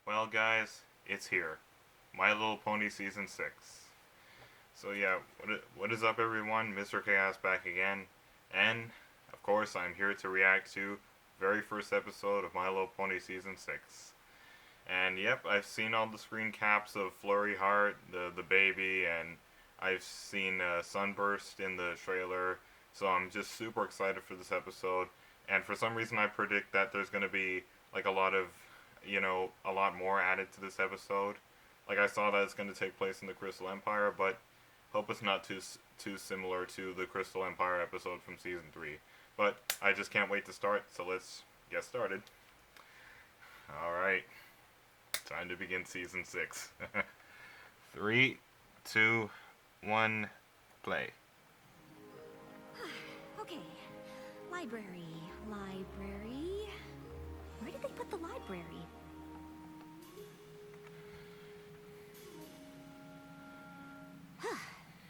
Well, guys, it's here. My Little Pony Season 6. So yeah, what is up everyone? Mr. Chaos back again. And, of course, I'm here to react to very first episode of My Little Pony Season 6. And yep, I've seen all the screen caps of Flurry Heart, the baby, and I've seen Sunburst in the trailer. So I'm just super excited for this episode. And for some reason I predict that there's going to be like a lot more added to this episode. Like I saw that it's going to take place in the Crystal Empire, but hope it's not too similar to the Crystal Empire episode from Season 3. But I just can't wait to start, so let's get started. Alright, time to begin Season 6. 3, 2, 1, play. Okay, library. Where did they put the library?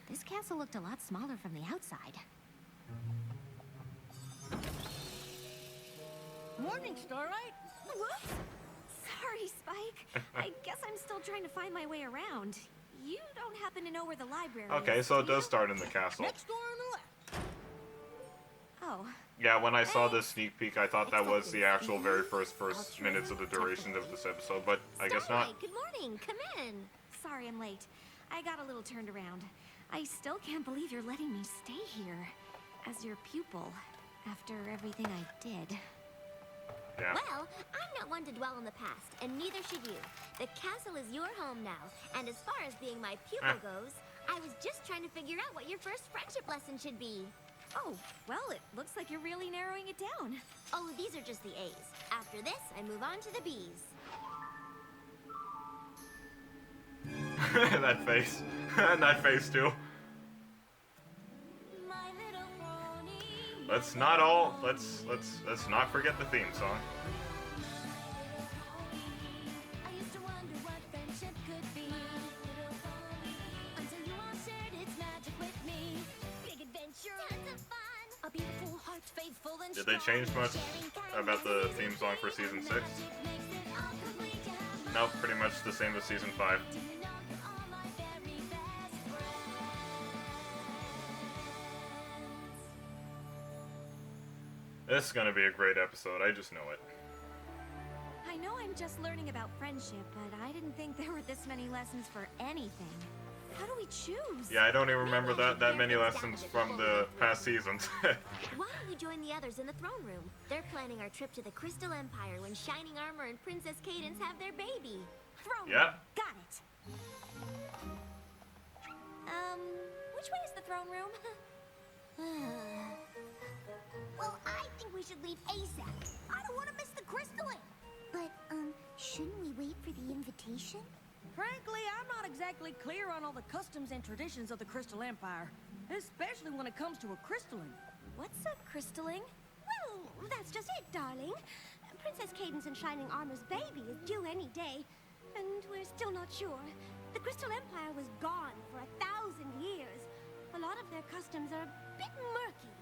This castle looked a lot smaller from the outside. Morning, Starlight. Whoops! Sorry, Spike. I guess I'm still trying to find my way around. You don't happen to know where the library is, Okay, so it do you? does start in the castle. Next door on the left. Oh. Yeah, when I saw this sneak peek, I thought that was the actual very first minutes of the duration of this episode, but I guess not. Starlight, good morning. Come in. Sorry I'm late. I got a little turned around. I still can't believe you're letting me stay here as your pupil after everything I did. Yeah. Well, I'm not one to dwell on the past, and neither should you. The castle is your home now, and as far as being my pupil goes, I was just trying to figure out what your first friendship lesson should be. Oh, well, it looks like you're really narrowing it down. Oh, these are just the A's. After this, I move on to the B's. That face. And that face too. My little pony. Let's not forget the theme song. I used to wonder what friendship could be. Until you all shared its magic with me. Big adventure, tons of fun. A beautiful heart, faithful and Did they change much about the theme song for Season 6? Nope, pretty much the same as Season 5. This is gonna be a great episode, I just know it. I know I'm just learning about friendship, but I didn't think there were this many lessons for anything. How do we choose? Yeah, I don't even remember that many lessons from the past seasons. Why don't you join the others in the throne room? They're planning our trip to the Crystal Empire when Shining Armor and Princess Cadence have their baby. Throne Yeah. room. Got it. Which way is the throne room? Well, I think we should leave ASAP. I don't want to miss the crystalline. But, shouldn't we wait for the invitation? Frankly, I'm not exactly clear on all the customs and traditions of the Crystal Empire, especially when it comes to a crystalline. What's a crystalline? Well, that's just it, darling. Princess Cadence and Shining Armor's baby is due any day, and we're still not sure. The Crystal Empire was gone for 1,000 years. A lot of their customs are a bit murky.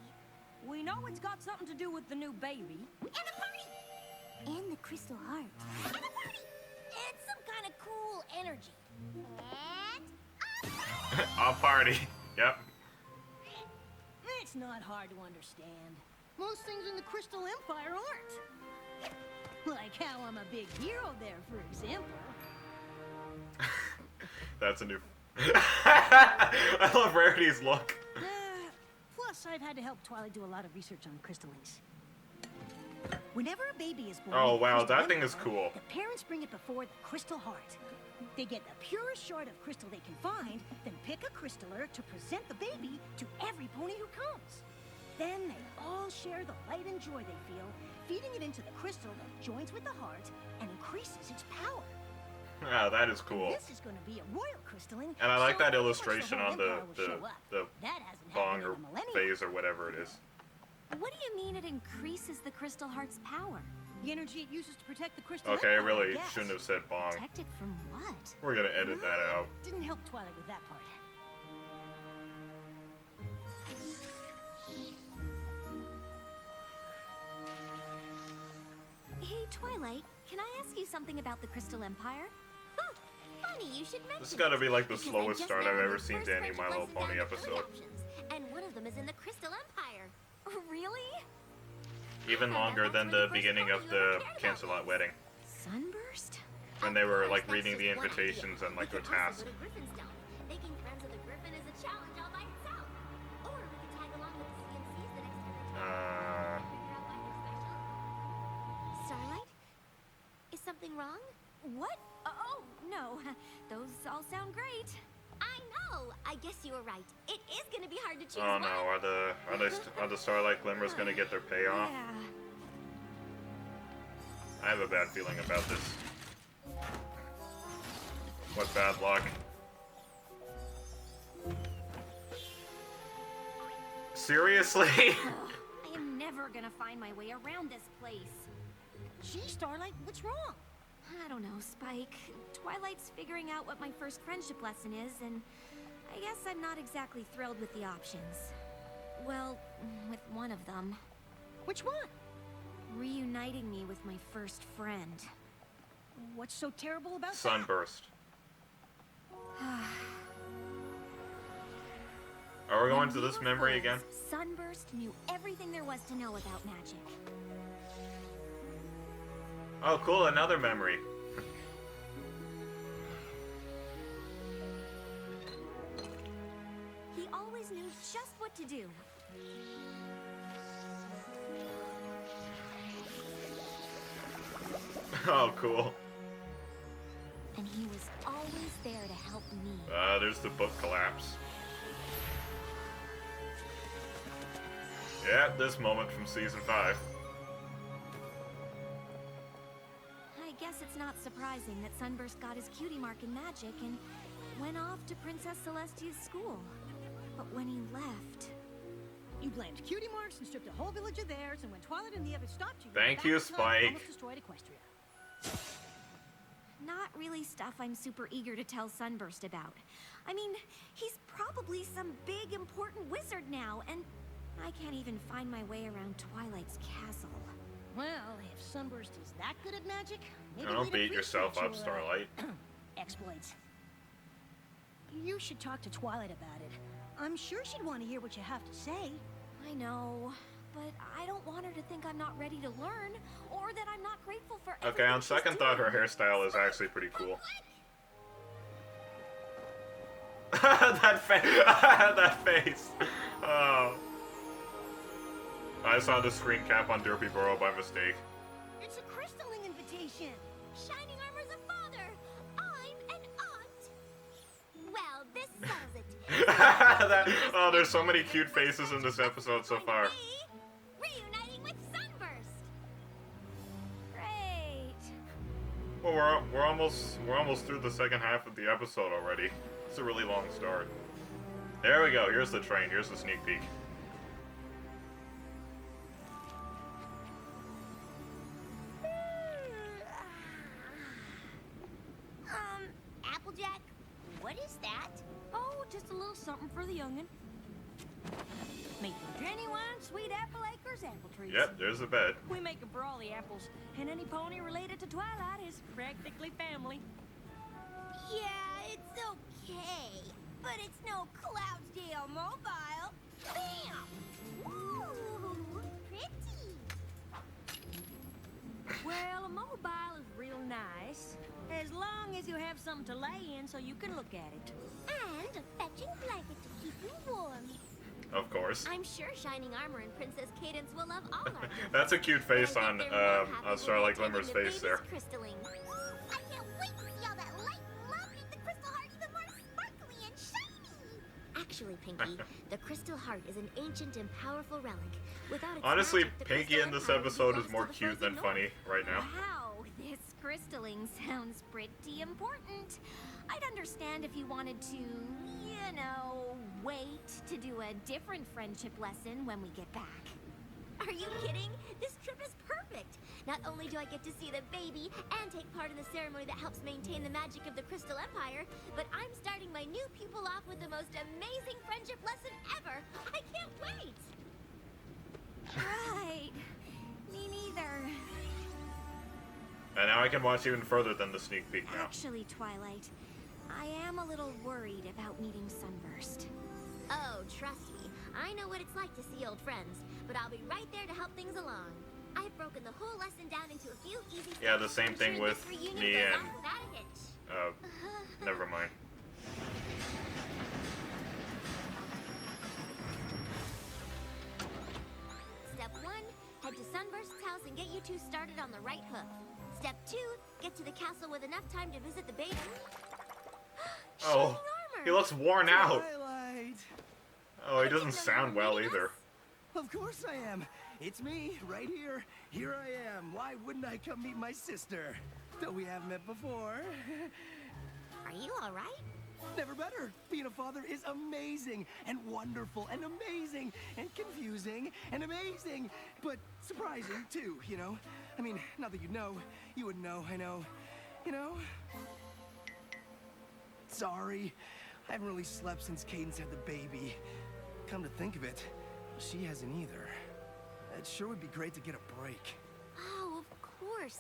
We know it's got something to do with the new baby. And the party! And the Crystal Heart. And the party! It's some kind of cool energy. And I'll party. Yep. It's not hard to understand. Most things in the Crystal Empire aren't. Like how I'm a big hero there, for example. That's a new... I love Rarity's look. Plus, I've had to help Twilight do a lot of research on crystallines. Whenever a baby is born, Oh in the wow, Crystal that thing is Empire, cool. The parents bring it before the Crystal Heart. They get the purest shard of crystal they can find, then pick a crystaller to present the baby to every pony who comes. Then they all share the light and joy they feel, feeding it into the crystal that joins with the heart and increases its power. Yeah, that is cool. This is going to be a royal crystalline. And I like so that pretty much illustration whole on the empire will show up. That hasn't bong happened or in a millennium. phase or whatever it is. What do you mean it increases the Crystal Heart's power? The energy it uses to protect the crystal. Okay, I Empire, really guess. shouldn't have said bong. Protected from what? We're gonna edit that out. Didn't help Twilight with that part. Hey, Hey, Twilight, can I ask you something about the Crystal Empire? Huh, funny you should mention This has got to be like the because I slowest just start found I've the ever seen first to any friendship My Little lesson Pony down to 3 episode. options, and one of them is in the Crystal Empire. Really? Even longer than the beginning of the Cancelot wedding, Sunburst? when they Of were course, like that's reading the just one idea. invitations and like We the could also tasks. go to Griffinstone. Making friends with a griffin is a challenge all by itself. Or we could tag along with the CMCs the next time they try to figure out why they're special. Starlight? Is something wrong? What? Oh, no. Those all sound great. I know. I guess you were right. It is going to be hard to choose Oh one. no, are the Starlight Glimmers gonna get their payoff? Yeah. I have a bad feeling about this. What bad luck. Seriously? I am never gonna find my way around this place. Gee, Starlight, what's wrong? I don't know, Spike. Twilight's figuring out what my first friendship lesson is, and I guess I'm not exactly thrilled with the options. Well, with one of them. Which one? Reuniting me with my first friend. What's so terrible about that? Sunburst. Are we going to this memory again? Sunburst knew everything there was to know about magic. Oh, cool, another memory. He always knew just what to do. Oh, cool. And he was always there to help me. There's the book collapse. Yeah, this moment from season 5. I guess it's not surprising that Sunburst got his cutie mark in magic and went off to Princess Celestia's school. But when he left... You blamed cutie marks and stripped a whole village of theirs, and when Twilight and the others stopped you, Thank back you, in time, Spike. almost destroyed Equestria. Not really stuff I'm super eager to tell Sunburst about. I mean, he's probably some big, important wizard now, and I can't even find my way around Twilight's castle. Well, if Sunburst is that good at magic, maybe Don't we'd beat yourself up, appreciate your, Starlight. exploits. You should talk to Twilight about it. I'm sure she'd want to hear what you have to say. I know, but I don't want her to think I'm not ready to learn, or that I'm not grateful for Okay, everything on she's second thought, her doing. hairstyle is actually pretty cool. that face. Oh. I saw the screen cap on Derpy Burrow by mistake. It's a crystalline invitation. Shining Armor's a father. I'm an aunt. Well, this settles it. Oh, there's so many cute faces in this episode so far. Reuniting with Sunburst. Great. Well, we're almost through the second half of the episode already. It's a really long start. There we go. Here's the train. Here's the sneak peek. Applejack, what is that? Oh, just a little something for the youngin'. Making genuine sweet apple acres apple trees. Yep, there's the bed. We make 'em for all the apples, and any pony related to Twilight is practically family. Yeah, it's okay. But it's no Cloudsdale Mobile. Bam! Ooh, pretty. Well, a mobile is real nice, as long as you have something to lay in so you can look at it. And a fetching blanket to keep you warm. Of course. I'm sure Shining Armor and Princess Cadence will love all our gifts. That's a cute face But I on think they're more happy when Starlight they're Glimmer's tending the face baby's there. crystalline. I can't wait to see how that light and love make the crystal heart even more sparkly and shiny. Actually, Pinky, the crystal heart is an ancient and powerful relic. Without its Honestly, magic, the Pinky crystal in this empire would episode be is more lost to the cute than frozen funny right now. Wow, this crystalline sounds pretty important. I'd understand if you wanted to, you know, wait to do a different friendship lesson when we get back. Are you kidding? This trip is perfect. Not only do I get to see the baby and take part in the ceremony that helps maintain the magic of the Crystal Empire, but I'm starting my new pupil off with the most amazing friendship lesson ever. I can't wait. Right. Me neither. And now I can watch even further than the sneak peek now. Actually, Twilight, I am a little worried about meeting Sunburst. Oh, trust me. I know what it's like to see old friends, but I'll be right there to help things along. I've broken the whole lesson down into a few easy steps. Yeah, the same I'm thing sure with this reunion me goes and... off without a hitch. Never mind. Step 1, head to Sunburst's house and get you two started on the right hoof. Step 2, get to the castle with enough time to visit the baby. Oh, he looks worn out. Twilight! Oh, he doesn't sound well either. Of course I am. It's me, right here. Here I am. Why wouldn't I come meet my sister? Though we haven't met before. Are you alright? Never better. Being a father is amazing and wonderful and amazing and confusing and amazing, but surprising too, you know? I mean, not that you'd know. You wouldn't know, I know. You know? Sorry. I haven't really slept since Cadence had the baby. Come to think of it, she hasn't either. It sure would be great to get a break. Oh, of course.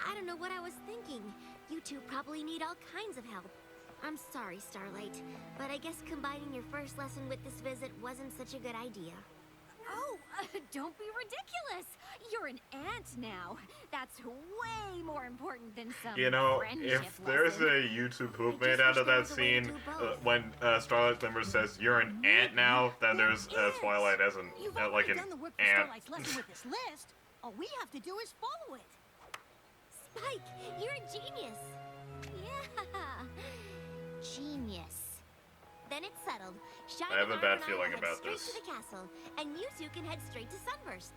I don't know what I was thinking. You two probably need all kinds of help. I'm sorry, Starlight, but I guess combining your first lesson with this visit wasn't such a good idea. Oh, don't be ridiculous. You're an aunt now. That's way more important than some You know, friendship if there's lesson. a YouTube hoop I made just out wish of there that was a way to scene do both. when Starlight Glimmer says you're an ant now, then there's There is. Twilight as an You've like already an done the work for ant. Starlight's lesson with this list. All we have to do is follow it. Spike, you're a genius. Yeah, genius. Then it's settled. Shining I have a Arm bad and I feeling will head about straight this. to the castle, and you two can head straight to Sunburst's.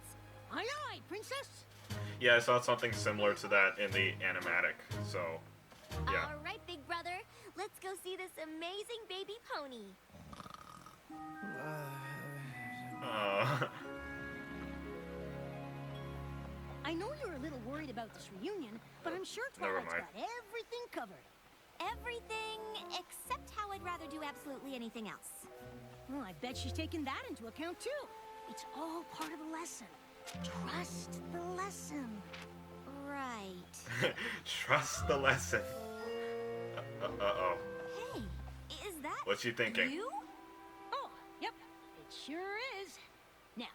Aye, aye, princess. Yeah, I saw something similar to that in the animatic. So, yeah. All right, big brother. Let's go see this amazing baby pony. I know you're a little worried about this reunion, but I'm sure Never Twilight's mind. got everything covered. Everything except how I'd rather do absolutely anything else. Well, I bet she's taken that into account too. It's all part of the lesson. Trust the lesson. Right. Trust the lesson. Uh-oh. Hey, is that What's she thinking? you? Oh, yep, it sure is. Now,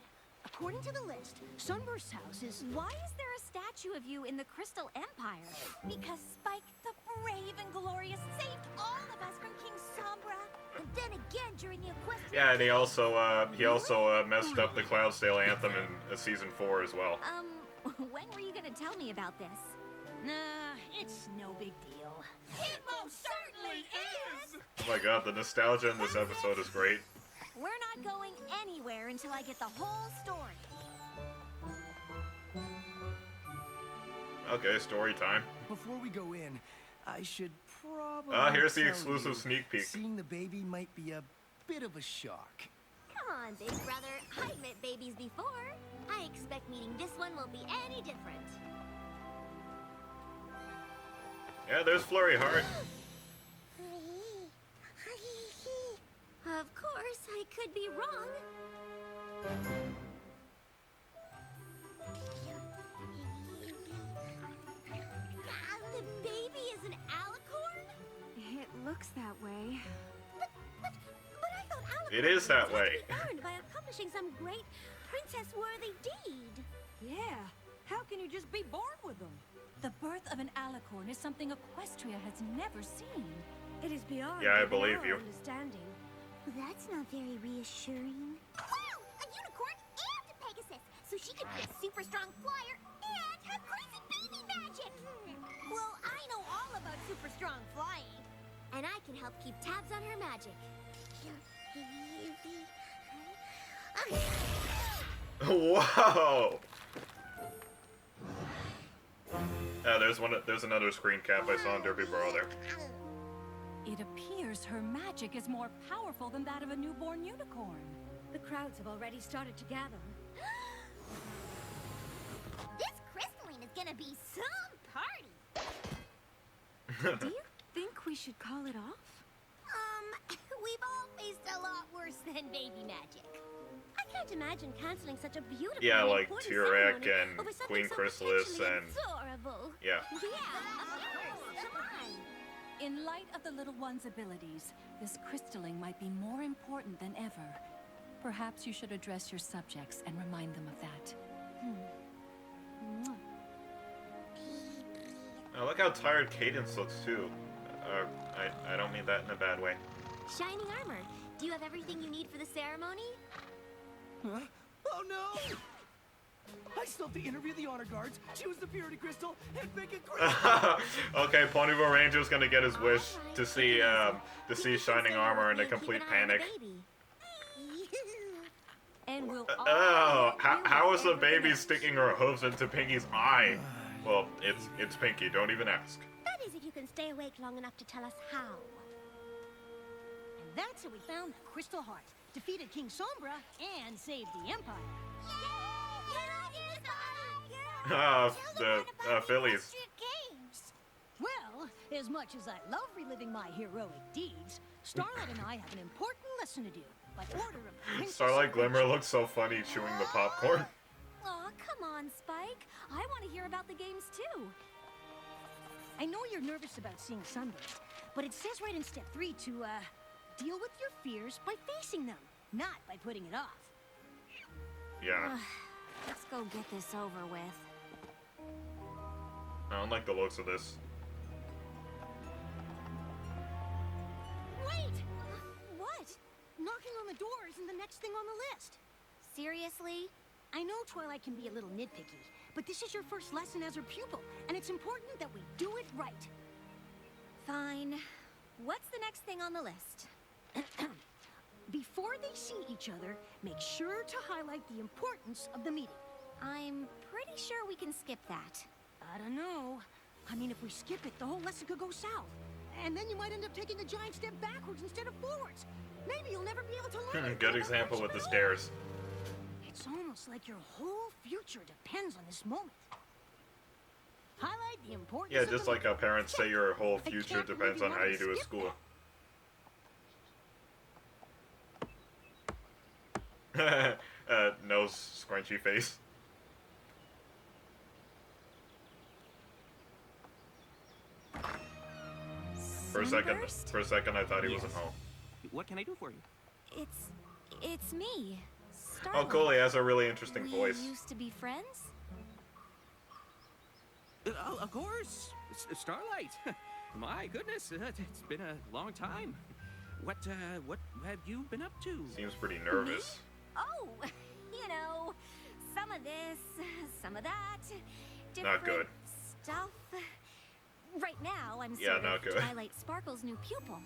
according to the list, Sunburst's house is... Why is there a statue of you in the Crystal Empire? Because Spike the Brave and Glorious saved all of us from King Sombra. And then again during the equestrian. Yeah, and he also messed up the Cloudsdale anthem in season 4 as well. When were you gonna tell me about this? Nah, it's no big deal. It most certainly is! Oh my god, the nostalgia in this episode is great. We're not going anywhere until I get the whole story. Okay, story time. Before we go in, I should probably Here's the tell exclusive you, sneak peek. Seeing the baby might be a bit of a shock. Come on, big brother. I've met babies before. I expect meeting this one will be any different. Yeah, there's Flurry Heart. Of course, I could be wrong. The baby is an alicorn? It looks that way. But I thought alicorns It is that had to way. be earned by accomplishing some great princess-worthy deed. Yeah, how can you just be born with them? The birth of an alicorn is something Equestria has never seen. It is beyond Yeah, I even believe our you. understanding. That's not very reassuring. Wow! A unicorn and a Pegasus! So she could be a super strong flyer and have crazy baby magic! Well, I know all about super strong flying. And I can help keep tabs on her magic. Whoa! There's another screen cap I saw in Derby Burrow there. It appears her magic is more powerful than that of a newborn unicorn. The crowds have already started to gather. This crystalline is gonna be some party! Do you think we should call it off? We've all faced a lot worse than baby magic. I can't imagine canceling such a beautiful Yeah, and like important Tyrek ceremony and over something Queen so Chrysalis potentially and- adorable. Yeah, Yeah. In light of the little one's abilities, this crystalline might be more important than ever. Perhaps you should address your subjects and remind them of that. Oh, look how tired Cadence looks too. I don't mean that in a bad way. Shining armor, do you have everything you need for the ceremony? Huh? Oh no! I still have to interview the honor guards, choose the purity crystal, and pick a crystal. Okay, Ponyville Ranger's gonna get his wish to see Shining Armor in a complete panic. And we'll all Oh, how is the baby sticking her hooves into Pinky's eye? Well, it's Pinky. Don't even ask. That is if you can stay awake long enough to tell us how. And that's how we found the Crystal Heart, defeated King Sombra, and saved the Empire. The Phillies. Well, as much as I love reliving my heroic deeds, Starlight and I have an important lesson to do. By order of the Princess Starlight of Glimmer looks so funny chewing the popcorn. Aw, come on, Spike. I want to hear about the games too. I know you're nervous about seeing Sunburst, but it says right in step 3 to, deal with your fears by facing them, not by putting it off. Yeah. Let's go get this over with. I don't like the looks of this. Wait! What? Knocking on the door isn't the next thing on the list. Seriously? I know Twilight can be a little nitpicky, but this is your first lesson as her pupil, and it's important that we do it right. Fine. What's the next thing on the list? Before they see each other, make sure to highlight the importance of the meeting. I'm pretty sure we can skip that. I don't know. I mean, if we skip it, the whole lesson could go south. And then you might end up taking a giant step backwards instead of forwards. Maybe you'll never be able to learn. Good example with the stairs. It's almost like your whole future depends on this moment. Highlight the importance Yeah, of just the like how parents say your whole I future can't depends believe on you how wanted you to do at skip school. Nose scrunchy face. For a second, I thought he wasn't home. What can I do for you? It's me. Starlight. Oh, cool. He has a really interesting We voice. used to be friends? Of course, Starlight. My goodness, it's been a long time. What have you been up to? Seems pretty nervous. Oh, you know, some of this, some of that. Not good. Stuff. Right now, I'm Yeah, sort not of good. Twilight Sparkle's new pupil.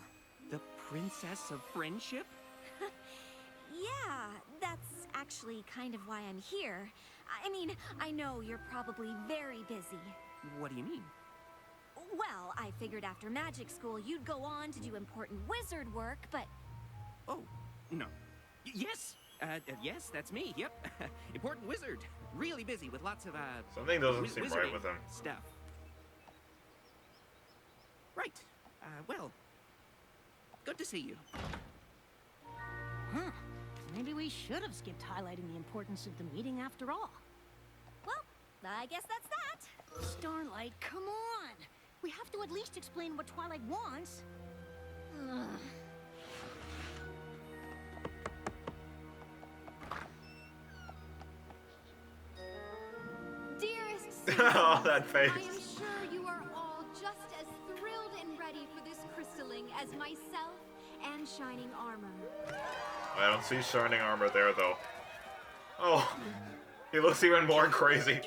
The Princess of Friendship? Yeah, that's actually kind of why I'm here. I mean, I know you're probably very busy. What do you mean? Well, I figured after magic school you'd go on to do important wizard work, but Oh, no. Yes, yes, that's me. Yep, important wizard. Really busy with lots of Something doesn't seem right wizarding with him. stuff. Right. Well, good to see you. Huh. Maybe we should have skipped highlighting the importance of the meeting after all. well, I guess that's that. Starlight, come on! We have to at least explain what Twilight wants. Dearest Oh, that face. I am sure you are all just as thrilled and ready for this crystalline as myself and Shining Armor. I don't see Shining Armor there, though. Oh, he looks even more crazy.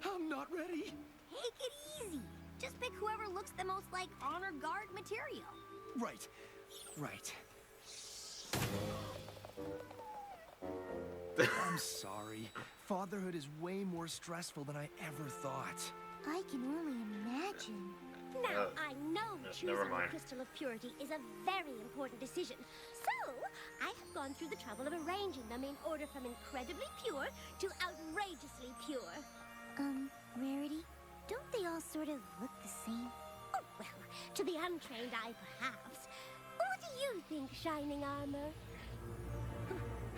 I'm not ready. Take it easy. Just pick whoever looks the most like honor guard material. Right. Right. I'm sorry. Fatherhood is way more stressful than I ever thought. I can only imagine. Now, I know choosing never a mind. crystal of purity is a very important decision. So, I have gone through the trouble of arranging them in order from incredibly pure to outrageously pure. Rarity, don't they all sort of look the same? Oh, well, to the untrained eye, perhaps. What do you think, Shining Armor?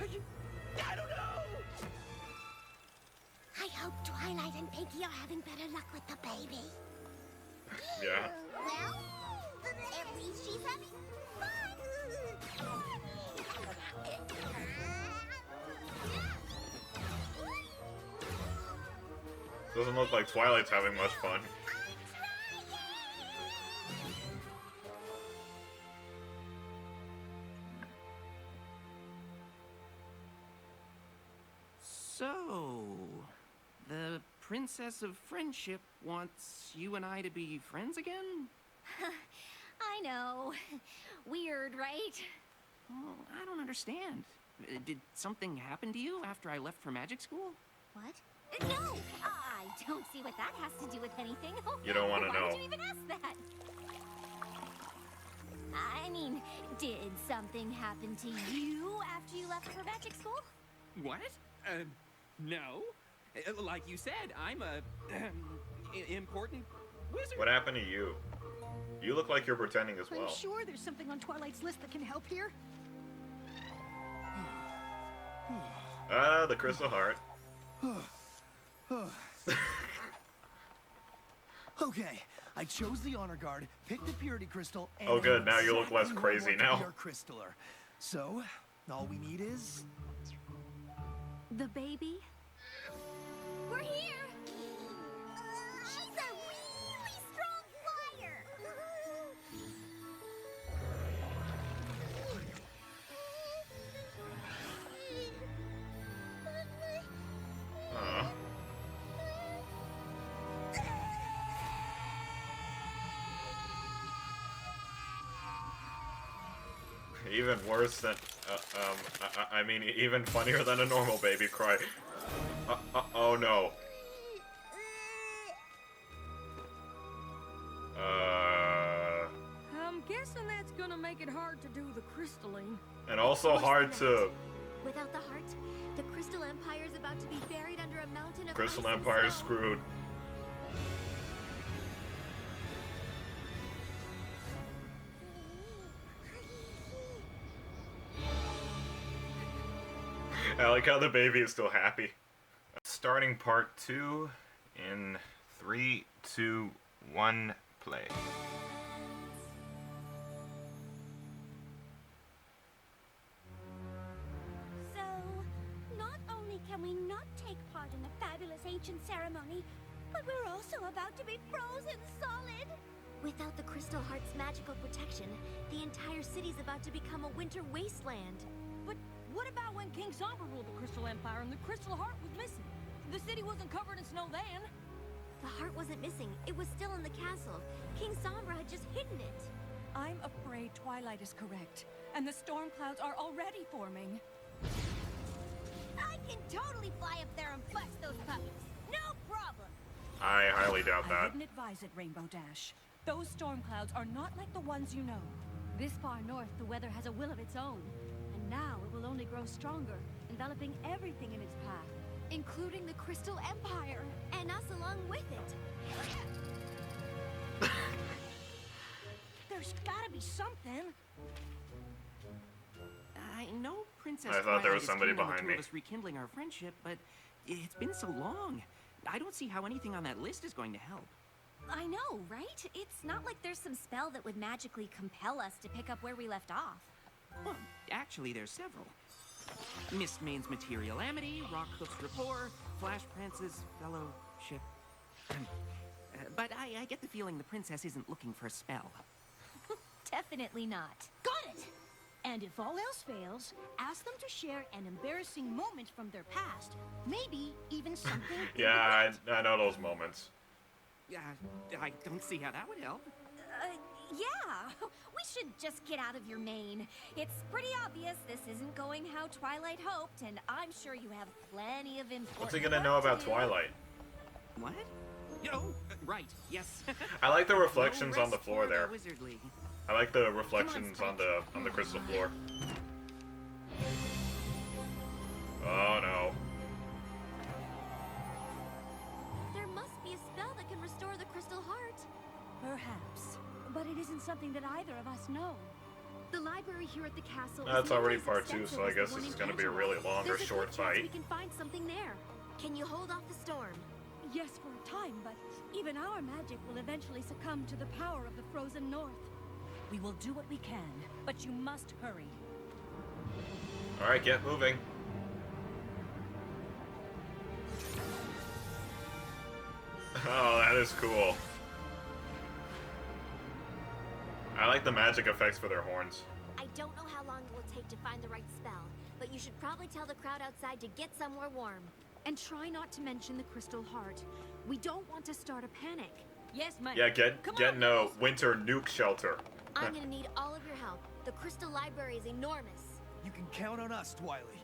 I don't know! I hope Twilight and Pinkie are having better luck with the baby. Yeah. Well, at least she's having fun. Doesn't look like Twilight's having much fun. So, the Princess of Friendship wants you and I to be friends again? I know. Weird, right? Well, I don't understand. Did something happen to you after I left for magic school? What? No! I don't see what that has to do with anything. You don't want to Why know. did you even ask that? I mean, did something happen to you after you left for magic school? What? No. Like you said, I'm a important wizard. What happened to you? You look like you're pretending as well. I'm sure there's something on Twilight's list that can help here. Ah, the crystal heart. Okay, I chose the honor guard, picked the purity crystal, and Oh, good, now you look less exactly crazy what I want now. to be our crystaller. So, all we need is The baby? We're here! She's a really strong flyer! Even worse than, I mean, even funnier than a normal baby cry. Oh no. I'm guessing that's gonna make it hard to do the crystalline. And also hard to. Without the heart, the Crystal Empire is about to be buried under a mountain of Crystal ice and Empire's snow. screwed. I like how the baby is still happy. Starting part 2 in 3, 2, 1, play. So, not only can we not take part in the fabulous ancient ceremony, but we're also about to be frozen solid. Without the Crystal Heart's magical protection, the entire city's about to become a winter wasteland. But what about when King Sombra ruled the Crystal Empire and the Crystal Heart was missing? The city wasn't covered in snow then. The heart wasn't missing. It was still in the castle. King Sombra had just hidden it. I'm afraid Twilight is correct, and the storm clouds are already forming. I can totally fly up there and bust those puppies. No problem. I highly doubt I that. wouldn't advise it, Rainbow Dash. Those storm clouds are not like the ones you know. This far north, the weather has a will of its own. And now it will only grow stronger, enveloping everything in its path. Including the Crystal Empire. And us along with it. There's gotta be something. I know Princess I thought there was Twilight is somebody keen on the behind two me. of us rekindling our friendship, but it's been so long. I don't see how anything on that list is going to help. I know, right? It's not like there's some spell that would magically compel us to pick up where we left off. Well, actually, there's several. Mist Main's Material Amity, Rockhoof's Rapport, Flash Prance's Fellowship. But I get the feeling the princess isn't looking for a spell. Definitely not. Got it! And if all else fails, ask them to share an embarrassing moment from their past. Maybe even something. they Yeah, regret. I know those moments. I don't see how that would help. Yeah. We should just get out of your mane. It's pretty obvious this isn't going how Twilight hoped, and I'm sure you have plenty of important What's he gonna know work to about do. Twilight? What? Oh, right, yes. I like the No reflections on the rest floor for the there. Wizard League. I like the reflections on the crystal floor. Oh no. There must be a spell that can restore the Crystal Heart. Perhaps. But it isn't something that either of us know. The library here at the castle That's is nearly already as part 2, extensive so I as the guess one this is in gonna be a Tangerine. really long or There's a short good chance fight. we can find something there. Can you hold off the storm? Yes, for a time, but even our magic will eventually succumb to the power of the frozen north. We will do what we can, but you must hurry. Alright, get moving. Oh, that is cool. I like the magic effects for their horns. I don't know how long it will take to find the right spell, but you should probably tell the crowd outside to get somewhere warm. And try not to mention the Crystal Heart. We don't want to start a panic. Yes, ma'am. Yeah, get no winter nuke shelter. I'm gonna need all of your help. The Crystal Library is enormous. You can count on us, Twily.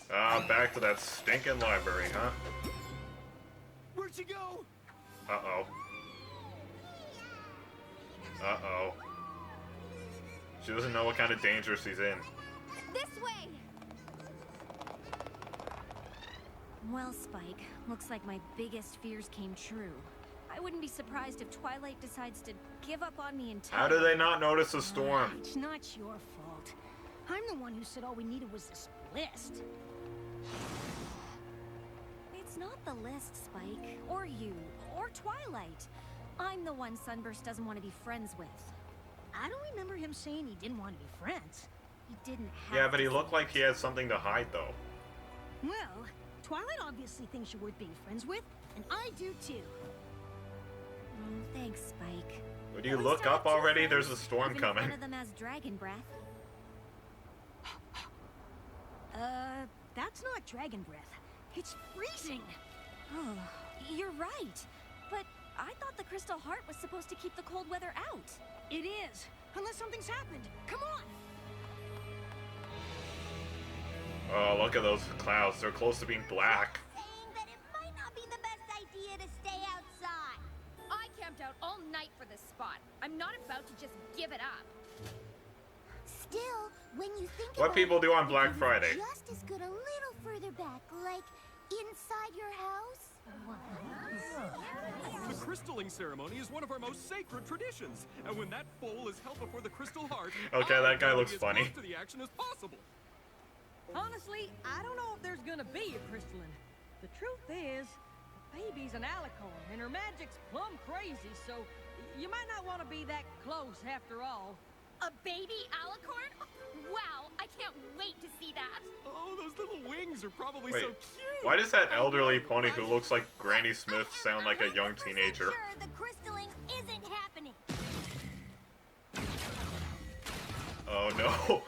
Back to that stinking library, huh? Where'd she go? Uh-oh. Uh-oh. She doesn't know what kind of danger she's in. This way! Well, Spike, looks like my biggest fears came true. I wouldn't be surprised if Twilight decides to give up on me entirely. How do they not notice the storm? It's not your fault. I'm the one who said all we needed was this list. It's not the list, Spike. Or you. Or Twilight. I'm the one Sunburst doesn't want to be friends with. I don't remember him saying he didn't want to be friends. He didn't have Yeah, but he to looked say like he had something to hide, though. Well, Twilight obviously thinks you're worth being friends with, and I do too. Oh, thanks, Spike. Would you At least look I up have two already? friends, There's a storm even if coming. one of them has dragon breath. That's not dragon breath. It's freezing. Oh, you're right. But I thought the Crystal Heart was supposed to keep the cold weather out. It is, unless something's happened. Come on. Oh, look at those clouds. They're close to being black. Saying that it might not be the best idea to stay outside. I camped out all night for this spot. I'm not about to just give it up. Still, when you think What about people it, do on it Black can be Friday? Just as good a little further back, like inside your house. The crystalling ceremony is one of our most sacred traditions, and when that foal is held before the Crystal Heart, Okay, I that guy want looks to be as funny. close to the action as possible. Honestly, I don't know if there's gonna be a crystalline. The truth is, the baby's an alicorn, and her magic's plumb crazy, so you might not want to be that close after all. A baby alicorn? Wow, I can't wait to see that. Oh, those little wings are probably Wait, so cute. why does that elderly pony who looks like Granny Smith sound like a young teenager? Sure, the crystalling isn't happening. Oh no.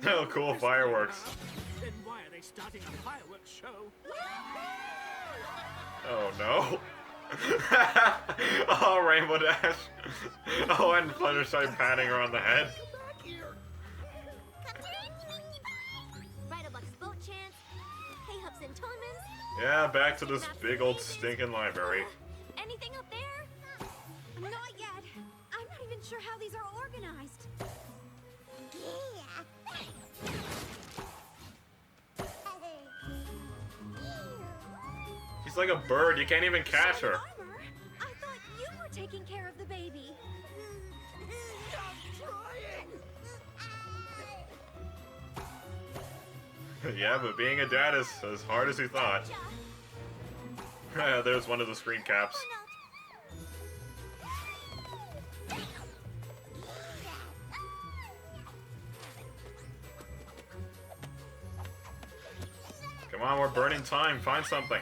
Oh, cool fireworks. Then why are they starting a fireworks show? Oh no. Oh, Rainbow Dash. Oh, and Fluttershy patting her on the head. Ride a Buck's boat chance. Hey, Hups and Tolmans. Yeah, back to this big old stinking library. Anything up there? Not yet. I'm not even sure how these are organized. She's like a bird. You can't even catch her. Armor? I thought you were taking care of the baby. Yeah, but being a dad is as hard as he thought. There's one of the screen caps. Come on, we're burning time. Find something.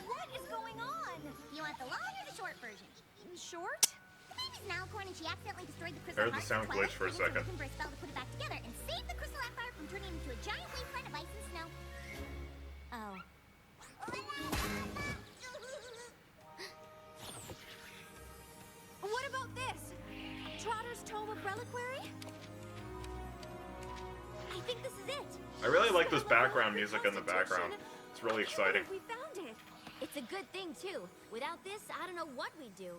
What is going on? You want the long or the short version? Short? The baby's an alicorn and she accidentally destroyed the crystal Heard the heart. sound Twilight glitch for a used her second. Sunburst spell to put it back together and save the crystal empire from turning into a giant wasteland of ice and snow. Oh. What about this? Trotter's Tome of Reliquary? I think this is it. I really like this background music in the background. It's really exciting. We found it. It's a good thing, too. Without this, I don't know what we'd do.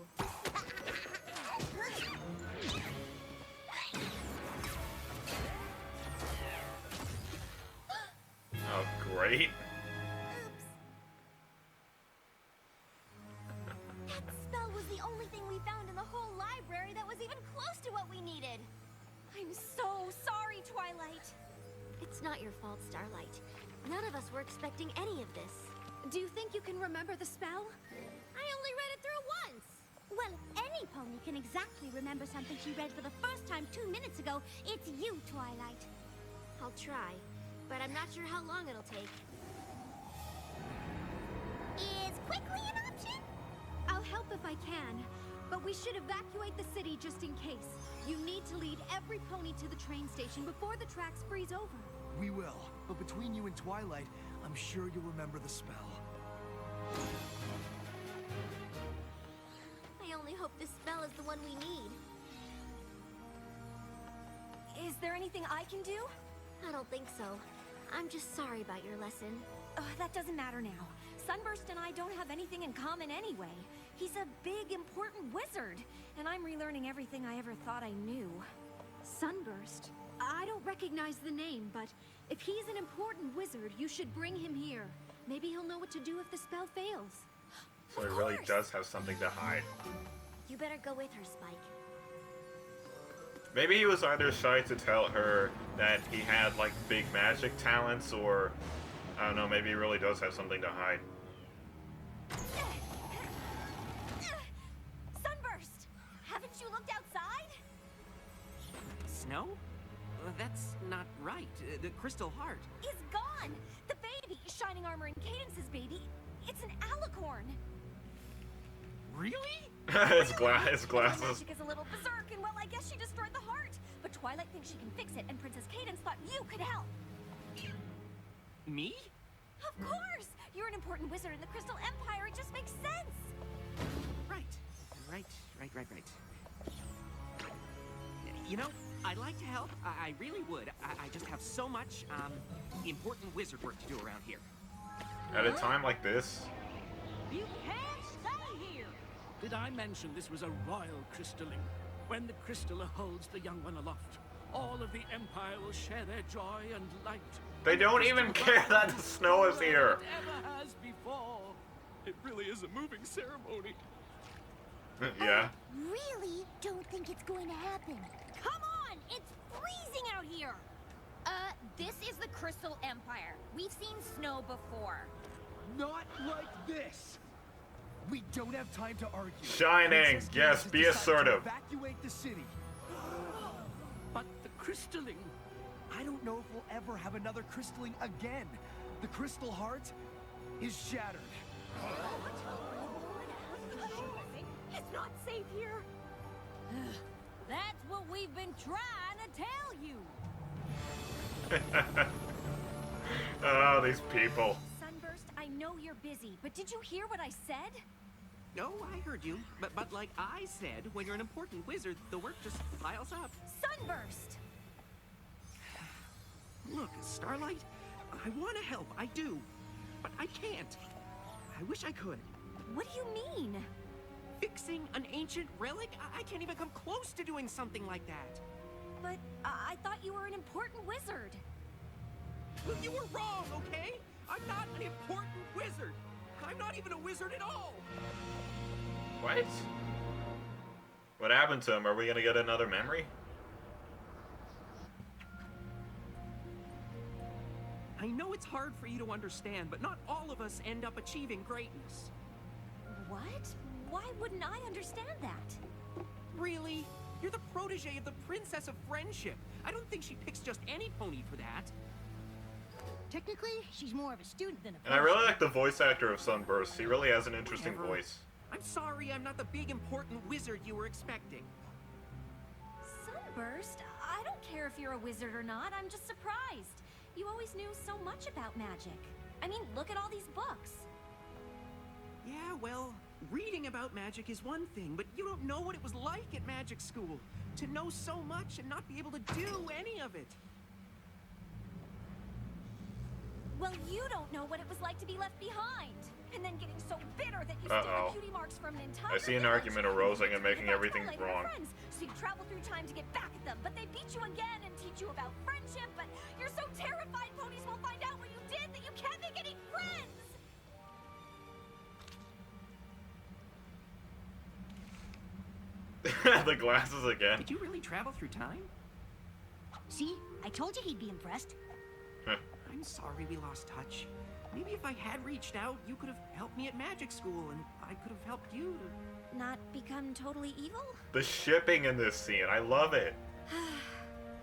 Oh, great. That spell was the only thing we found in the whole library that was even close to what we not your fault, Starlight. None of us were expecting any of this. Do you think you can remember the spell? I only read it through once. Well, if any pony can exactly remember something she read for the first time 2 minutes ago, it's you, Twilight. I'll try, but I'm not sure how long it'll take. Is quickly an option? I'll help if I can, but we should evacuate the city just in case. You need to lead every pony to the train station before the tracks freeze over. We will, but between you and Twilight, I'm sure you'll remember the spell. I only hope this spell is the one we need. Is there anything I can do? I don't think so. I'm just sorry about your lesson. That doesn't matter now. Sunburst and I don't have anything in common anyway. He's a big, important wizard, and I'm relearning everything I ever thought I knew. Sunburst? I don't recognize the name, but if he's an important wizard, you should bring him here. Maybe he'll know what to do if the spell fails. So he really does have something to hide. You better go with her, Spike. Maybe he was either shy to tell her that he had, like, big magic talents, or, I don't know, maybe he really does have something to hide. Sunburst! Haven't you looked outside? Snow? That's not right. The Crystal Heart. Is gone! The baby, Shining Armor and Cadence's baby, it's an alicorn. Really? his My glasses. magic is a little berserk, and well, I guess she destroyed the heart. But Twilight thinks she can fix it, and Princess Cadence thought you could help. Me? Of course! You're an important wizard in the Crystal Empire. It just makes sense. Right. You know, I'd like to help. I really would. I just have so much, important wizard work to do around here. At a time like this, You can't stay here! Did I mention this was a royal crystalling? When the crystaller holds the young one aloft, all of the Empire will share their joy and light. they don't even care that the snow is here. It ever has before. It really is a moving ceremony. Yeah. Really don't think it's going to happen. Come on! It's freezing out here! This is the Crystal Empire. We've seen snow before. Not like this! We don't have time to argue. Shining, Princess yes, Cadence has be decided to assertive. Evacuate the city. But the crystalling. I don't know if we'll ever have another crystalling again. The Crystal Heart is shattered. It's not safe here. That's what we've been trying to tell you. Oh, these people. Sunburst, I know you're busy, but did you hear what I said? No, I heard you. But like I said, when you're an important wizard, the work just piles up. Sunburst! Look, Starlight, I want to help. I do. But I can't. I wish I could. What do you mean? Fixing an ancient relic? I can't even come close to doing something like that. But I thought you were an important wizard. Well, you were wrong, okay? I'm not an important wizard. I'm not even a wizard at all. What? What happened to him? Are we gonna get another memory? I know it's hard for you to understand, but not all of us end up achieving greatness. What? Why wouldn't I understand that? Really? You're the protege of the Princess of Friendship. I don't think she picks just any pony for that. Technically, she's more of a student than a And I really like the voice actor of Sunburst. He really has an interesting Whatever. voice. I'm sorry I'm not the big important wizard you were expecting. Sunburst? I don't care if you're a wizard or not. I'm just surprised. You always knew so much about magic. I mean, look at all these books. Yeah, well, reading about magic is one thing, but you don't know what it was like at magic school. To know so much and not be able to do any of it. Well, you don't know what it was like to be left behind. And then getting so bitter that you steal the cutie marks from an entire I see an village. argument arising and making Without everything Twilight and her wrong. friends. So you travel through time to get back at them, but they beat you again and teach you about friendship, but you're so terrified ponies will find out what you did that you can't make any friends! The glasses again. Did you really travel through time? See? I told you he'd be impressed. I'm sorry we lost touch. Maybe if I had reached out, you could have helped me at magic school, and I could have helped you to... Not become totally evil? The shipping in this scene, I love it.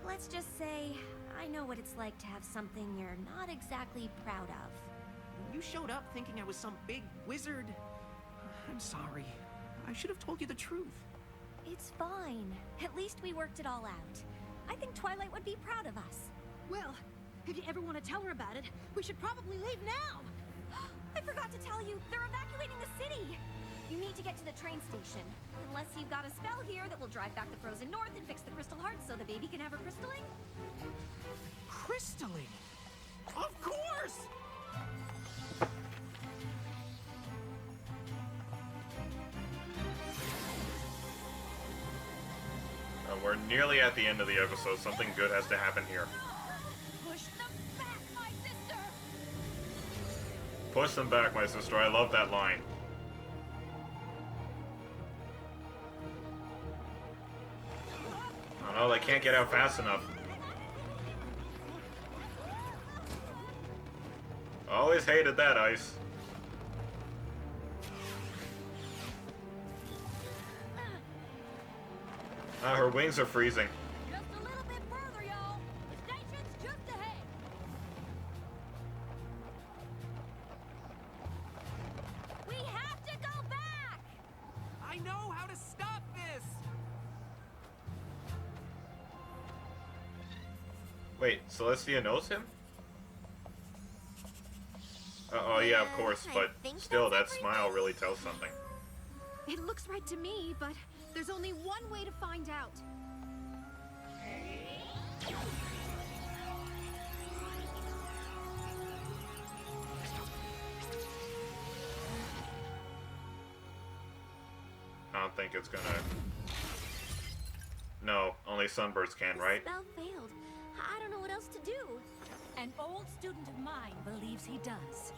Let's just say, I know what it's like to have something you're not exactly proud of. You showed up thinking I was some big wizard. I'm sorry. I should have told you the truth. It's fine. At least we worked it all out. I think Twilight would be proud of us. Well, if you ever want to tell her about it, we should probably leave now. I forgot to tell you, they're evacuating the city. You need to get to the train station. Unless you've got a spell here that will drive back the frozen north and fix the crystal heart so the baby can have her crystalling. Crystalline? Of course! We're nearly at the end of the episode. Something good has to happen here. Push them back, my sister! Push them back, my sister. I love that line. Oh no, they can't get out fast enough. Always hated that ice. Her wings are freezing. Just a little bit further, y'all. The station's just ahead. We have to go back! I know how to stop this! Wait, Celestia knows him? Oh yeah, of course, but still, that smile really tells something. It looks right to me, but there's only one way to find out. I don't think it's gonna... No, only Sunburst can, right? The spell failed. I don't know what else to do. An old student of mine believes he does.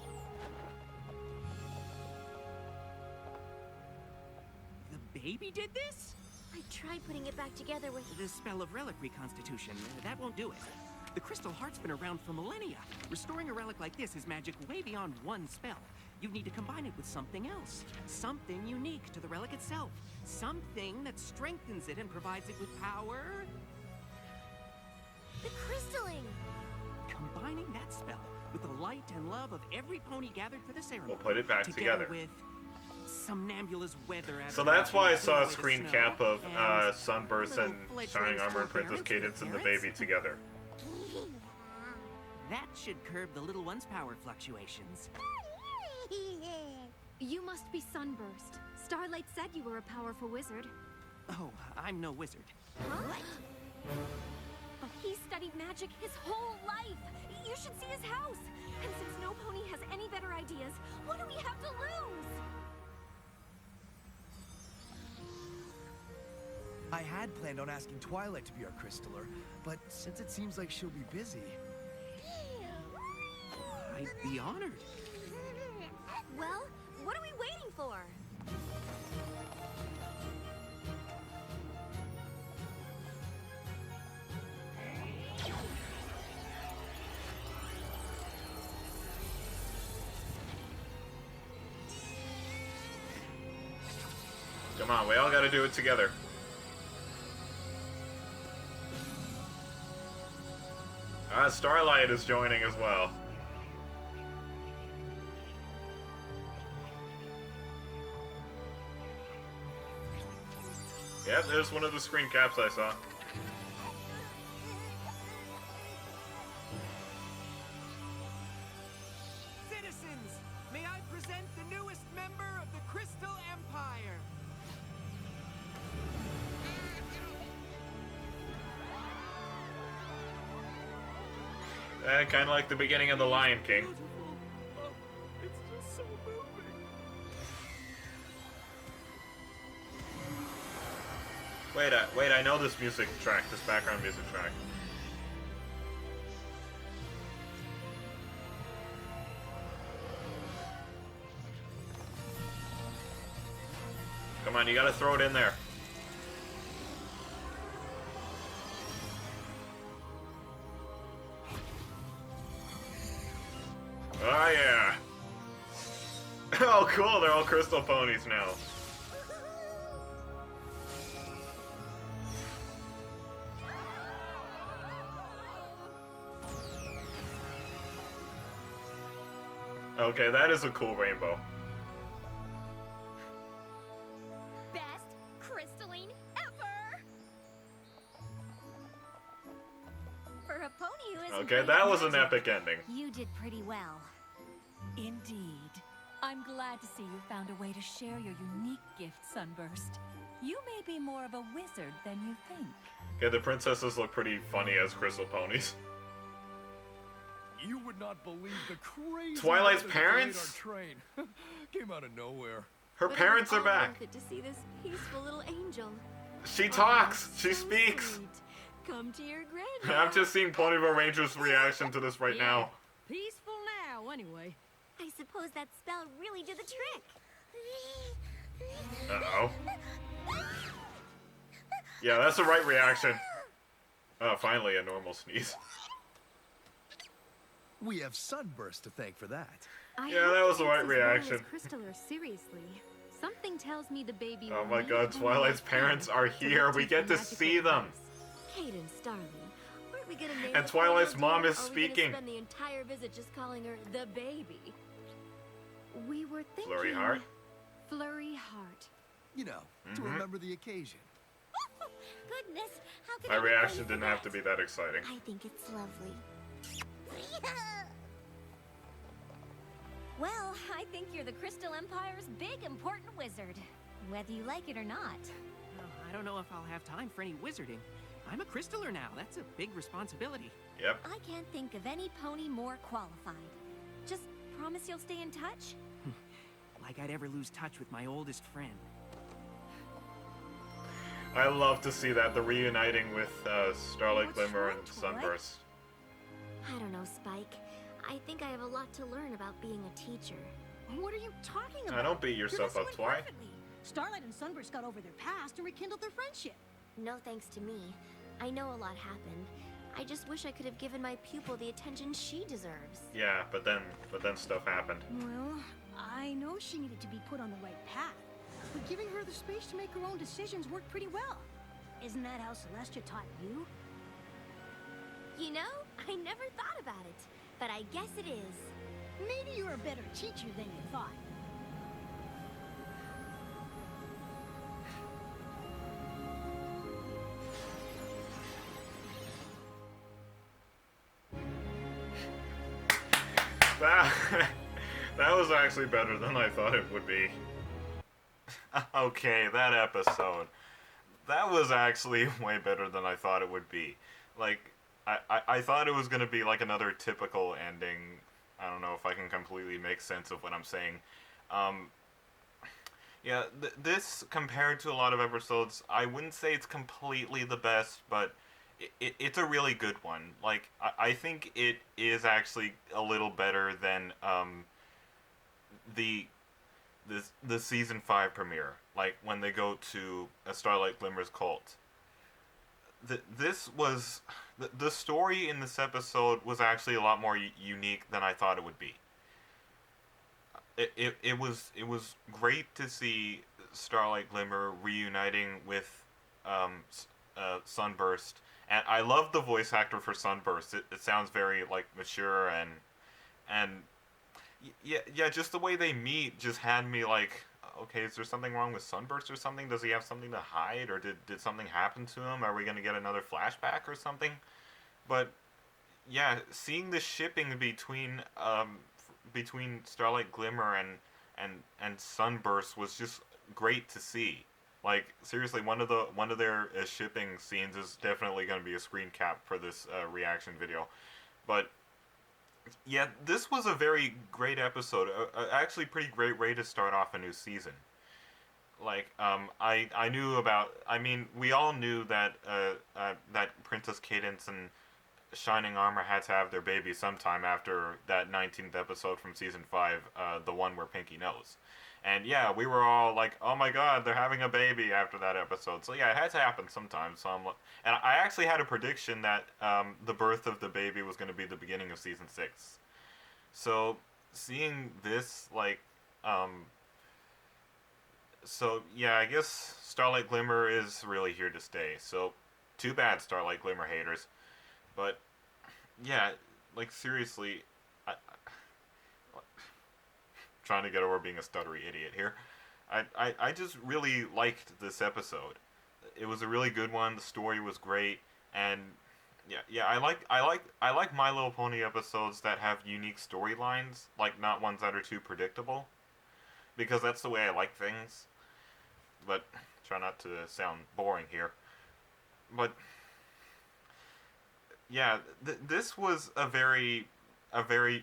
The baby did this? I tried putting it back together with... The spell of relic reconstitution. That won't do it. The crystal heart's been around for millennia. Restoring a relic like this is magic way beyond one spell. You need to combine it with something else. Something unique to the relic itself. Something that strengthens it and provides it with power. The crystalline! Combining that spell with the light and love of every pony gathered for the ceremony. We'll put it back together. With Somnambula's weather. So that's why I saw a the screen snow, cap of and Sunburst and little Shining fledglings Armor and to Princess parents Cadence and the parents. baby together. That should curb the little one's power fluctuations. You must be Sunburst. Starlight said you were a powerful wizard. Oh, I'm no wizard. What? But he studied magic his whole life. You should see his house. And since no pony has any better ideas, what do we have to lose? I had planned on asking Twilight to be our crystaller, but since it seems like she'll be busy... I'd be honored. Well, what are we waiting for? Come on, we all gotta do it together. Starlight is joining as well. Yep, there's one of the screen caps I saw. Citizens, may I present the newest member of the Crystal Empire? Kind of like the beginning of The Lion King. Oh, it's just so moving. Wait, I know this music track, this background music track. Come on, you gotta throw it in there. Oh yeah. Oh cool, they're all crystal ponies now. Okay, that is a cool rainbow. Best crystalline ever! For a pony who isn't Okay, great that at was an magic, epic ending. You did pretty well. Indeed. I'm glad to see you found a way to share your unique gift, Sunburst. You may be more of a wizard than you think. Okay, the princesses look pretty funny as crystal ponies. You would not believe the crazy Twilight's weather that parents? delayed our train. Came out of nowhere. Her parents are back. To see this peaceful little angel. She talks. She So speaks. sweet. Come to your grandma. I'm just seeing Ponyville Ranger's reaction to this right now. Peaceful now, anyway. I suppose that spell really did the trick. Uh-oh. Yeah, that's the right reaction. Oh, finally a normal sneeze. We have Sunburst to thank for that. I Yeah, hope that was he the takes right his role as reaction. Crystaller seriously. Something tells me the baby Oh will my need god, one Twilight's more parents friend are to here. We teach get to magical see them. advice. Cadence, darling, aren't we gonna name And the Twilight's pony mom dear, is or are we speaking. gonna spend the entire visit just calling her the baby? We were thinking... Flurry Heart? Flurry Heart. You know, to remember the occasion. Goodness, how can My I be reaction ready for didn't have to that? be that exciting. I think it's lovely. Well, I think you're the Crystal Empire's big, important wizard. Whether you like it or not. Oh, I don't know if I'll have time for any wizarding. I'm a crystaller now. That's a big responsibility. Yep. I can't think of any pony more qualified. Just promise you'll stay in touch? Like I'd ever lose touch with my oldest friend. I love to see that, the reuniting with Starlight What's Glimmer wrong, and Twilight? Sunburst. I don't know, Spike. I think I have a lot to learn about being a teacher. What are you talking about? Now, don't beat yourself You're up, listening Twi. perfectly. Starlight and Sunburst got over their past and rekindled their friendship. No thanks to me. I know a lot happened. I just wish I could have given my pupil the attention she deserves. Yeah, but then stuff happened. Well, I know she needed to be put on the right path, but giving her the space to make her own decisions worked pretty well. Isn't that how Celestia taught you? You know, I never thought about it, but I guess it is. Maybe you're a better teacher than you thought. That, that was actually better than I thought it would be. Okay, that episode. That was actually way better than I thought it would be. Like, I thought it was going to be like another typical ending. I don't know if I can completely make sense of what I'm saying. Yeah, this, compared to a lot of episodes, I wouldn't say it's completely the best, but it's a really good one. Like, I think it is actually a little better than the season 5 premiere. Like, when they go to a Starlight Glimmer's cult. This was... The story in this episode was actually a lot more unique than I thought it would be. It was great to see Starlight Glimmer reuniting with Sunburst, and I love the voice actor for Sunburst. It sounds very like mature and yeah, just the way they meet just had me like, okay, is there something wrong with Sunburst or something? Does he have something to hide, or did something happen to him? Are we gonna get another flashback or something? But yeah, seeing the shipping between Starlight Glimmer and Sunburst was just great to see. Like, seriously, one of their shipping scenes is definitely going to be a screen cap for this reaction video. But yeah, this was a very great episode. Actually, pretty great way to start off a new season. Like, I knew about. I mean, we all knew that that Princess Cadence and Shining Armor had to have their baby sometime after that 19th episode from season 5, the one where Pinky knows. And yeah, we were all like, oh my god, they're having a baby after that episode. So yeah, it had to happen sometime. So and I actually had a prediction that the birth of the baby was going to be the beginning of season 6. So seeing this, like, so yeah, I guess Starlight Glimmer is really here to stay. So, too bad, Starlight Glimmer haters. But yeah, like seriously, trying to get over being a stuttery idiot here. I just really liked this episode. It was a really good one. The story was great, and yeah, I like My Little Pony episodes that have unique storylines, like not ones that are too predictable, because that's the way I like things. But try not to sound boring here. But yeah, this was a very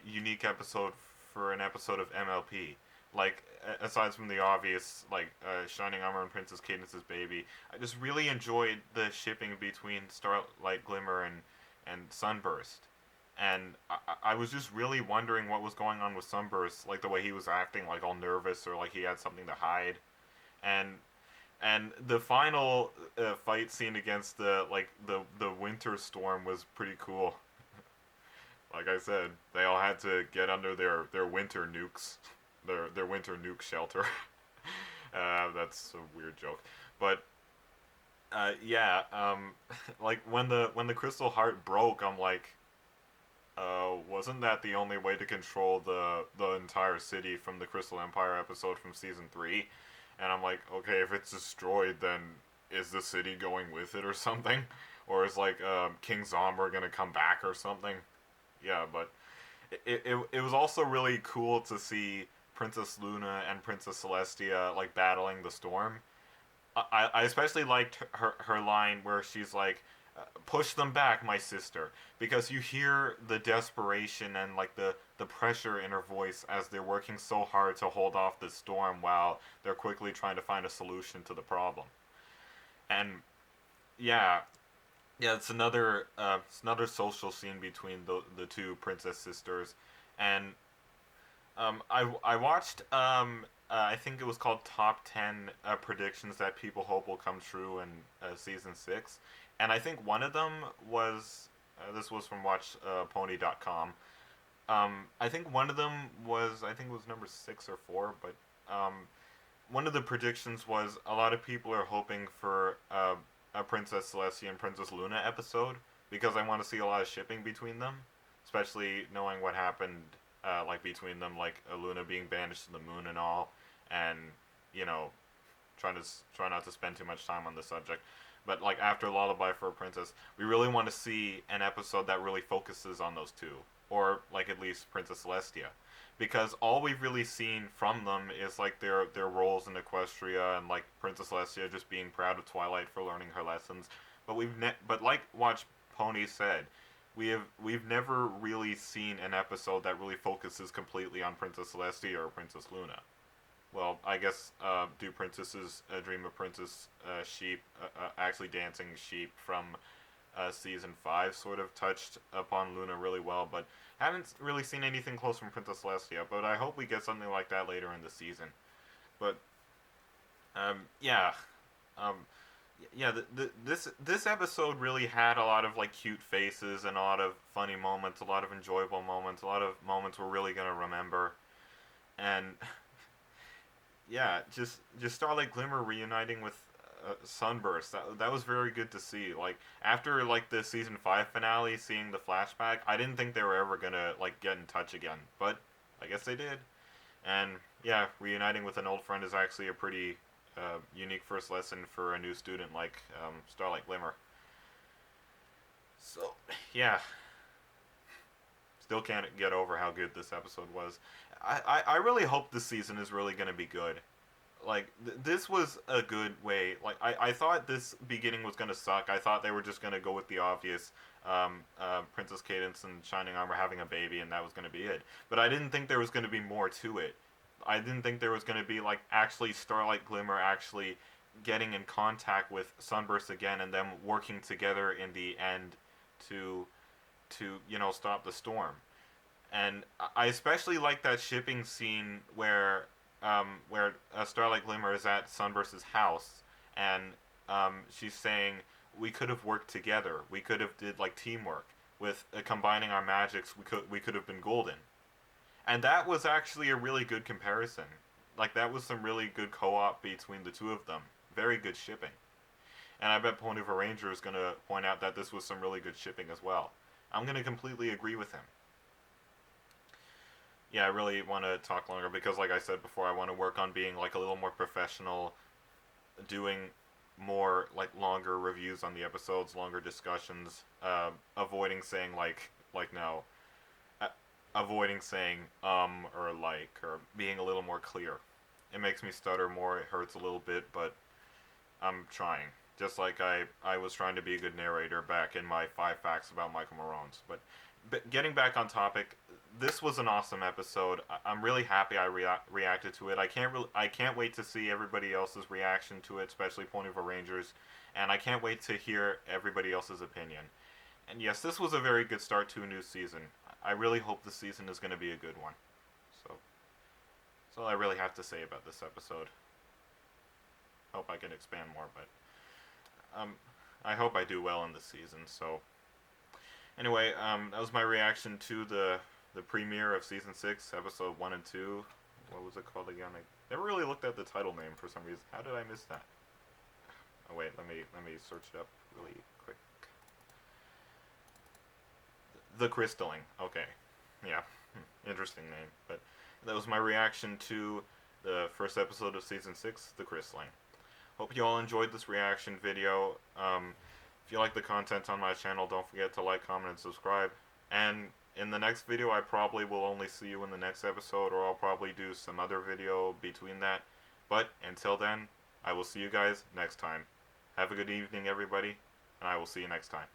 unique episode for an episode of MLP. Like, aside from the obvious, like, Shining Armor and Princess Cadence's baby, I just really enjoyed the shipping between Starlight Glimmer and Sunburst. And I was just really wondering what was going on with Sunburst, like the way he was acting, like all nervous or like he had something to hide. And the final fight scene against the winter storm was pretty cool. Like I said, they all had to get under their winter nukes, their winter nuke shelter. That's a weird joke, but yeah, like when the crystal heart broke, I'm like, wasn't that the only way to control the entire city from the Crystal Empire episode from season 3? And I'm like, okay, if it's destroyed, then is the city going with it or something? Or is, like, King Zombra gonna come back or something? Yeah, but it was also really cool to see Princess Luna and Princess Celestia, like, battling the storm. I especially liked her line where she's like, push them back, my sister, because you hear the desperation and like the pressure in her voice as they're working so hard to hold off the storm while they're quickly trying to find a solution to the problem. And yeah, it's another social scene between the two princess sisters. And I watched I think it was called Top 10 Predictions That People Hope Will Come True in Season 6. And I think one of them was, this was from WatchPony.com. I think one of them was, I think it was number 6 or 4, but one of the predictions was a lot of people are hoping for a Princess Celestia and Princess Luna episode, because I want to see a lot of shipping between them, especially knowing what happened like between them, like Luna being banished to the moon and all, and you know, try not to spend too much time on the subject. But like after Lullaby for a Princess, we really want to see an episode that really focuses on those two, or like at least Princess Celestia, because all we've really seen from them is like their roles in Equestria and like Princess Celestia just being proud of Twilight for learning her lessons. But but like Watch Pony said, we've never really seen an episode that really focuses completely on Princess Celestia or Princess Luna. Well, I guess Do Princesses Dream of Princess Sheep, actually dancing sheep from season 5 sort of touched upon Luna really well, but haven't really seen anything close from Princess Celestia, but I hope we get something like that later in the season. But this episode really had a lot of like cute faces and a lot of funny moments, a lot of enjoyable moments, a lot of moments we're really gonna remember. And yeah, just Starlight Glimmer reuniting with Sunburst. That was very good to see. Like after like the season 5 finale, seeing the flashback, I didn't think they were ever gonna like get in touch again, but I guess they did. And yeah, reuniting with an old friend is actually a pretty unique first lesson for a new student like Starlight Glimmer. So yeah, still can't get over how good this episode was. I really hope this season is really going to be good. Like, this was a good way. Like, I thought this beginning was going to suck. I thought they were just going to go with the obvious Princess Cadence and Shining Armor having a baby, and that was going to be it. But I didn't think there was going to be more to it. I didn't think there was going to be, like, actually Starlight Glimmer actually getting in contact with Sunburst again and them working together in the end to you know, stop the storm. And I especially like that shipping scene where Starlight Glimmer is at Sunburst's house, and she's saying, we could have worked together. We could have did like teamwork with combining our magics. We could have been golden. And that was actually a really good comparison. Like, that was some really good co-op between the two of them. Very good shipping. And I bet Ponyville Ranger is going to point out that this was some really good shipping as well. I'm going to completely agree with him. Yeah, I really want to talk longer because, like I said before, I want to work on being like a little more professional, doing more like longer reviews on the episodes, longer discussions, avoiding saying no, avoiding saying or like, or being a little more clear. It makes me stutter more. It hurts a little bit, but I'm trying. Just like I was trying to be a good narrator back in my 5 facts about Michael Morones. But getting back on topic, this was an awesome episode. I'm really happy I reacted to it. I can't wait to see everybody else's reaction to it, especially Ponyville Rangers, and I can't wait to hear everybody else's opinion. And yes, this was a very good start to a new season. I really hope the season is going to be a good one. So that's all I really have to say about this episode. Hope I can expand more, but I hope I do well in the season. So anyway, that was my reaction to the premiere of season 6, episode 1 and 2. What was it called again? I never really looked at the title name for some reason. How did I miss that? Oh wait, let me search it up really quick. The Crystalline. Okay, yeah, interesting name. But that was my reaction to the first episode of season 6, The Crystalline. Hope you all enjoyed this reaction video. If you like the content on my channel, don't forget to like, comment, and subscribe. And in the next video, I probably will only see you in the next episode, or I'll probably do some other video between that. But until then, I will see you guys next time. Have a good evening, everybody, and I will see you next time.